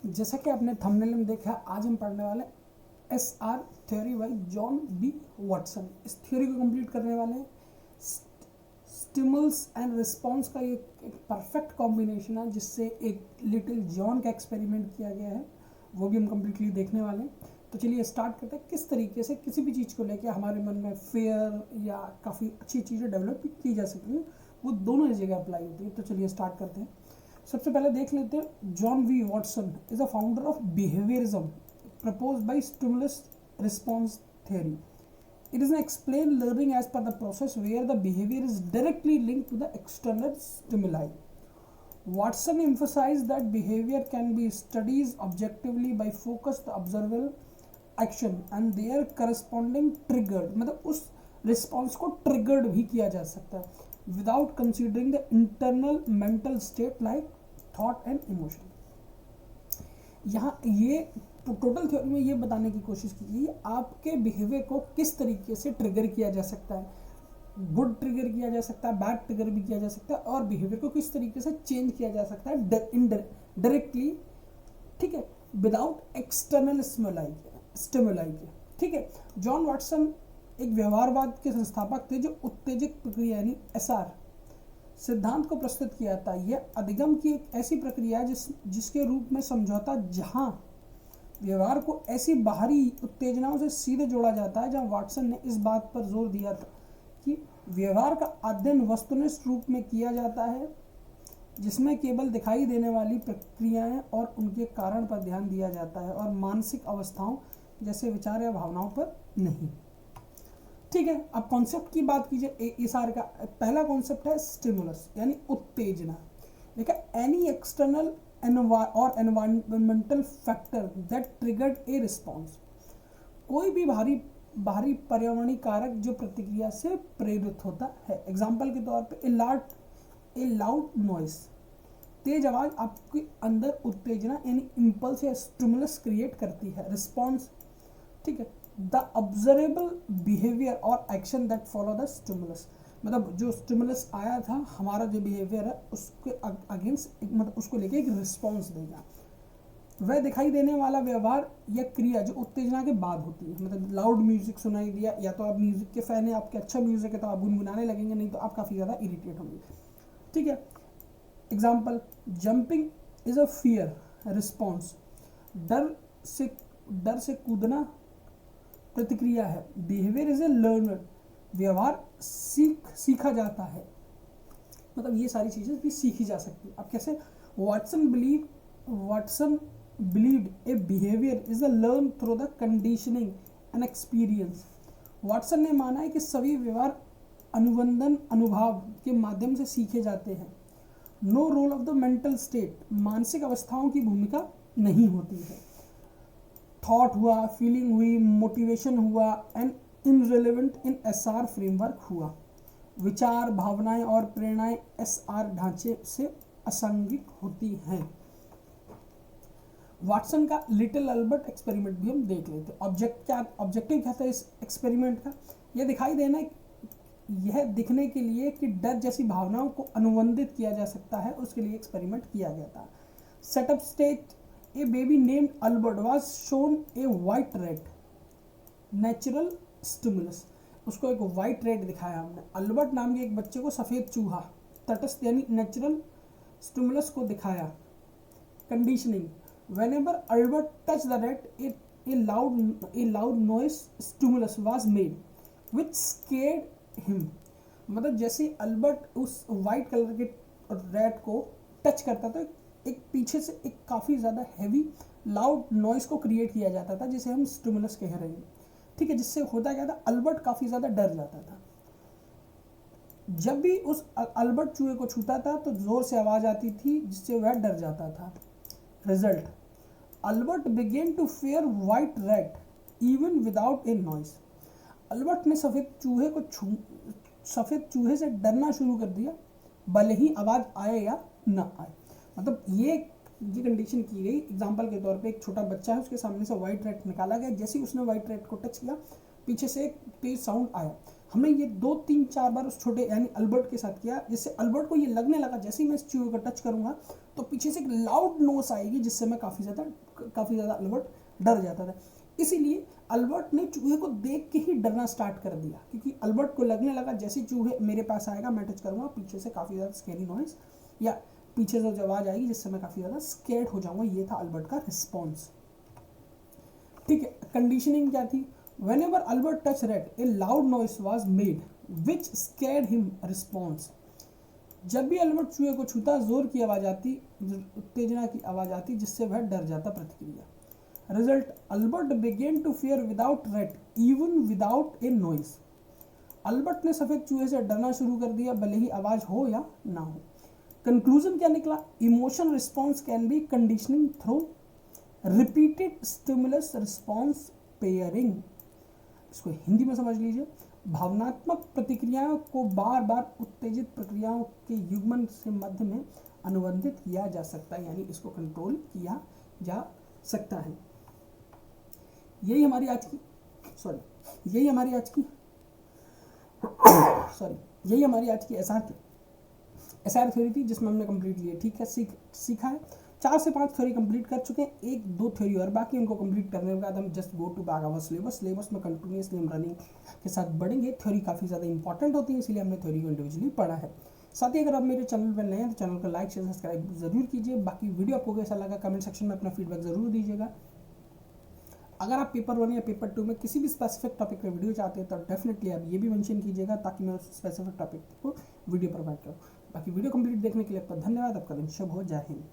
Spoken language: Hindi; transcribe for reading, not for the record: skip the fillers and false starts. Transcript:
जैसा कि आपने थंबनेल में देखा, आज हम पढ़ने वाले SR theory by John B Watson. इस थ्योरी को कंप्लीट करने वाले हैं। स्टिमुल्स एंड रिस्पॉन्स का एक परफेक्ट कॉम्बिनेशन है, जिससे एक लिटिल जॉन का एक्सपेरिमेंट किया गया है, वो भी हम कम्प्लीटली देखने वाले हैं। तो चलिए स्टार्ट करते हैं, किस तरीके से किसी भी चीज़ को लेकर हमारे मन में फेयर या काफ़ी अच्छी चीज़ें डेवलप की जा सकती हैं, वो दोनों जगह अप्लाई होती है। तो चलिए स्टार्ट करते हैं। सबसे पहले देख लेते हैं, John V Watson is a founder of behaviourism proposed by stimulus response theory. It is an explained learning as per the process where the behavior is directly linked to the external stimuli. Watson emphasized that behavior can be studied objectively by focused observable action and their corresponding triggered, मतलब उस रिस्पॉन्स को ट्रिगर्ड भी किया जा सकता है without considering the internal mental state like thought and emotion. यहाँ ये टोटल थ्योरी में ये बताने की कोशिश की गई आपके बिहेवियर को किस तरीके से ट्रिगर किया जा सकता है. गुड ट्रिगर किया जा सकता है, बैड ट्रिगर भी किया जा सकता है, और बिहेवियर को किस तरीके से चेंज किया जा सकता है डायरेक्टली, ठीक है, विदाउट एक्सटर्नल स्टिमुलाई के. ठीक है, जॉन वॉटसन एक व्यवहारवाद के संस्थापक थे, जो उत्तेजक प्रक्रिया यानी SR सिद्धांत को प्रस्तुत किया था. यह अधिगम की एक ऐसी प्रक्रिया है जिसके रूप में समझौता जहां व्यवहार को ऐसी बाहरी उत्तेजनाओं से सीधे जोड़ा जाता है, जहां वाटसन ने इस बात पर जोर दिया था कि व्यवहार का अध्ययन वस्तुनिष्ठ रूप में किया जाता है, जिसमें केवल दिखाई देने वाली प्रक्रियाएं और उनके कारण पर ध्यान दिया जाता है, और मानसिक अवस्थाओं जैसे विचार या भावनाओं पर नहीं. ठीक है, अब कॉन्सेप्ट की बात कीजिए. SR का पहला कॉन्सेप्ट है स्टिमुलस यानी उत्तेजना. देखा, एनी एक्सटर्नल और environmental factor that triggered a response, कोई भी बाहरी पर्यावरणीय कारक जो प्रतिक्रिया से प्रेरित होता है. एग्जाम्पल के तौर पे ए लाउड नॉइस, तेज आवाज आपके अंदर उत्तेजना यानी इम्पल्स या स्टिमुलस क्रिएट करती है. रिस्पॉन्स, ठीक है, द ऑब्जर्वेबल बिहेवियर और action that follow the stimulus, मतलब जो स्टिमुलस आया था, हमारा जो बिहेवियर है उसके अगेंस्ट मतलब उसको लेके एक रिस्पॉन्स देगा. वह दिखाई देने वाला व्यवहार या क्रिया जो उत्तेजना के बाद होती है. मतलब लाउड म्यूजिक सुनाई दिया, या तो आप म्यूजिक के फैन है, आपके अच्छा म्यूजिक है तो आप गुनगुनाने लगेंगे, नहीं तो आप काफ़ी ज़्यादा इरिटेट होंगे. ठीक है, example, jumping is a fear response, डर से कूदना प्रतिक्रिया है. बिहेवियर इज ए लर्नर, व्यवहार सीखा जाता है, मतलब ये सारी चीज़ें भी सीखी जा सकती है. अब कैसे? Watson believed A behaviour is a learn through the conditioning and experience. Watson ने माना है कि सभी व्यवहार अनुबंधन अनुभव के माध्यम से सीखे जाते हैं. No role of the mental state, मानसिक अवस्थाओं की भूमिका नहीं होती है. थॉट हुआ, फीलिंग हुई, मोटिवेशन हुआ, एंड इनरिलेवेंट इन SR फ्रेमवर्क हुआ. विचार, भावनाएं और प्रेरणाएं SR ढांचे से असंगिक होती हैं. वाटसन का लिटिल अल्बर्ट एक्सपेरिमेंट भी हम देख लेते हैं. ऑब्जेक्टिव क्या था इस एक्सपेरिमेंट का? यह दिखाई देना, यह दिखने के लिए कि डर जैसी भावनाओं को अनुबंधित किया जा सकता है, उसके लिए एक्सपेरिमेंट किया गया था. Setup stage, A baby named Albert was shown A white rate natural stimulus. उसको एक वाइट रेट दिखाया हमने. अल्बर्ट नाम के एक बच्चे को सफ़ेद चूहा तटस्थ यानी नेचुरल स्टिमुलस को दिखाया. Conditioning, whenever Albert touch the rate A loud noise stimulus was made which scared him. मतलब जैसे अल्बर्ट उस वाइट कलर के रेट को टच करता था, एक पीछे से एक काफ़ी ज़्यादा हैवी लाउड नॉइस को क्रिएट किया जाता था, जिसे हम स्टिमुलस कह रहे हैं. ठीक है, जिससे होता क्या था, अल्बर्ट काफ़ी ज़्यादा डर जाता था. जब भी उस अल्बर्ट चूहे को छूता था तो ज़ोर से आवाज़ आती थी, जिससे वह डर जाता था. Result, Albert began to fear white rat even without a noise. Albert ने सफ़ेद चूहे से डरना शुरू कर दिया, भले ही आवाज़ आए या ना आए. मतलब ये कंडीशन की गई. एग्जाम्पल के तौर पे एक छोटा बच्चा है, उसके सामने से वाइट रेट निकाला गया, जैसे ही उसने वाइट रेट को टच किया, पीछे से एक तेज साउंड आया, हमने ये 2-3-4 बार उस छोटे यानी अल्बर्ट के साथ किया, जिससे अल्बर्ट को ये लगने लगा जैसे ही मैं इस चूहे को टच करूंगा तो पीछे से एक लाउड नोस आएगी, जिससे मैं काफ़ी ज़्यादा अल्बर्ट डर जाता था। इसीलिए अल्बर्ट ने चूहे को देख के ही डरना स्टार्ट कर दिया, क्योंकि अल्बर्ट को लगने लगा जैसे चूहे मेरे पास आएगा मैं टच करूंगा पीछे से काफ़ी ज़्यादा स्केरी नॉइस या पीछे से जो आवाज़ आएगी जिससे मैं काफ़ी ज़्यादा स्केर्ड हो जाऊंगा। ये था अल्बर्ट का रिस्पॉन्स। ठीक है, कंडीशनिंग क्या थी? Whenever Albert touched red, a loud noise was made, which scared him. Response: जब भी अल्बर्ट चूहे को छूता जोर की आवाज आती, उत्तेजना की आवाज आती, जिससे वह डर जाता। प्रतिक्रिया: result: Albert began to fear without red, even without a noise. Albert ने सफेद चूहे से डरना शुरू कर दिया, भले ही आवाज हो या ना हो। कंक्लूजन क्या निकला? Emotion response can be conditioning through repeated stimulus response pairing. इसको हिंदी में समझ लीजिए, भावनात्मक प्रतिक्रियाओं को बार बार उत्तेजित प्रक्रियाओं के युग्मन से मध्य में अनुबंधित किया जा सकता है, यानी इसको कंट्रोल किया जा सकता है। यही हमारी आज की एसआर थ्योरी थी, जिसमें हमने कंप्लीट लिया। ठीक है, सीखा है। 4 से 5 थ्योरी कंप्लीट कर चुके हैं, 1-2 थ्योरी और बाकी, उनको कंप्लीट करने के बाद हम just go to back our syllabus में कंटिन्यूसली हम रनिंग के साथ बढ़ेंगे। थ्योरी काफ़ी ज़्यादा इंपॉर्टेंट होती है, इसलिए हमने थ्योरी को इंडिविजुअली पढ़ा है। साथ ही अगर आप मेरे चैनल पर नए हैं तो चैनल को लाइक शेयर सब्सक्राइब जरूर कीजिए। बाकी वीडियो आपको कैसा लगा कमेंट सेक्शन में अपना फीडबैक जरूर दीजिएगा। अगर आप पेपर 1 या पेपर 2 में किसी भी स्पेसिफिक टॉपिक पर वीडियो चाहते हैं तो डेफिनेटली आप ये भी मेंशन कीजिएगा, ताकि मैं उस स्पेसिफिक टॉपिक को वीडियो प्रोवाइड करूँ। बाकी वीडियो कंप्लीट देखने के लिए आपका धन्यवाद। आपका दिन शुभ हो। जय हिंद।